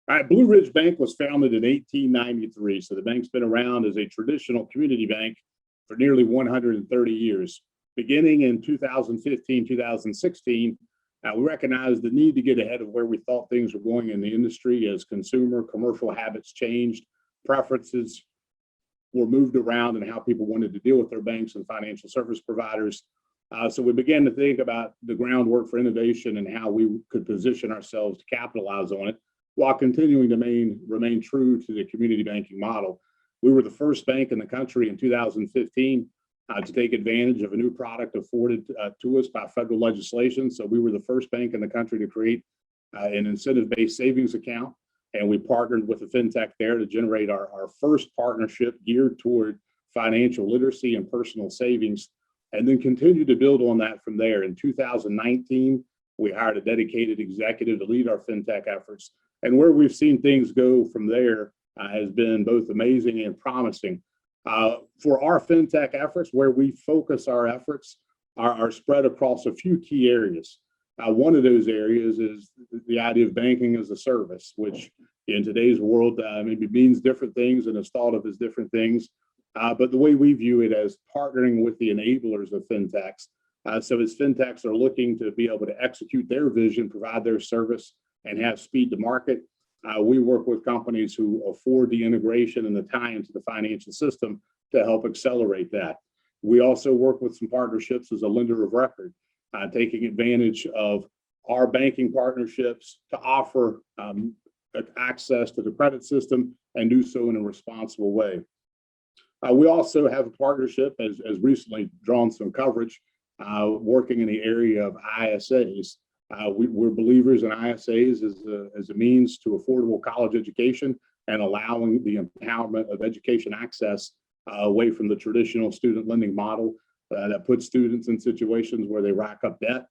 All right, Blue Ridge Bank was founded in 1893. So the bank's been around as a traditional community bank for nearly 130 years. Beginning in 2015, 2016, we recognized the need to get ahead of where we thought things were going in the industry as consumer commercial habits changed, preferences were moved around, and how people wanted to deal with their banks and financial service providers. So we began to think about the groundwork for innovation and how we could position ourselves to capitalize on it while continuing to remain true to the community banking model. We were the first bank in the country in 2015 to take advantage of a new product afforded to us by federal legislation. So we were the first bank in the country to create an incentive-based savings account. And we partnered with a fintech there to generate our first partnership geared toward financial literacy and personal savings, and then continue to build on that from there. In 2019, we hired a dedicated executive to lead our fintech efforts. And where we've seen things go from there has been both amazing and promising. For our fintech efforts, where we focus our efforts are spread across a few key areas. One of those areas is the idea of banking as a service, which in today's world maybe means different things and is thought of as different things. But the way we view it as partnering with the enablers of fintechs. So as fintechs are looking to be able to execute their vision, provide their service, and have speed to market, we work with companies who afford the integration and the tie into the financial system to help accelerate that. We also work with some partnerships as a lender of record, taking advantage of our banking partnerships to offer access to the credit system and do so in a responsible way. We also have a partnership, as recently drawn some coverage, working in the area of ISAs. We're believers in ISAs as a means to affordable college education and allowing the empowerment of education access away from the traditional student lending model that puts students in situations where they rack up debt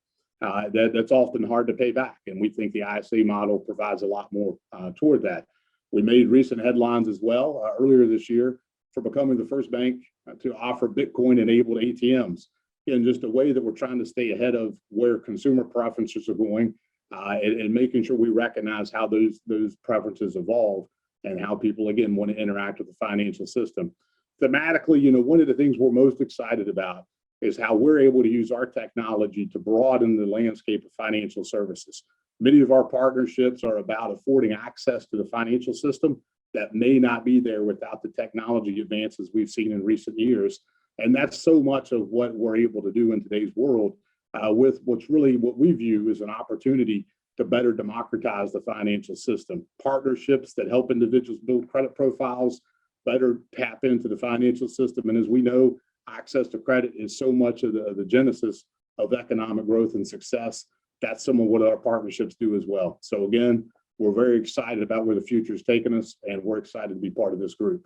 that's often hard to pay back. And we think the ISA model provides a lot more toward that. We made recent headlines as well earlier this year for becoming the first bank to offer Bitcoin-enabled ATMs, in just a way that we're trying to stay ahead of where consumer preferences are going, and making sure we recognize how those preferences evolve and how people, again, want to interact with the financial system. Thematically, one of the things we're most excited about is how we're able to use our technology to broaden the landscape of financial services. Many of our partnerships are about affording access to the financial system that may not be there without the technology advances we've seen in recent years. And that's so much of what we're able to do in today's world, with what we view as an opportunity to better democratize the financial system. Partnerships that help individuals build credit profiles, better tap into the financial system. And as we know, access to credit is so much of the genesis of economic growth and success. That's some of what our partnerships do as well. So again, we're very excited about where the future is taking us, and we're excited to be part of this group.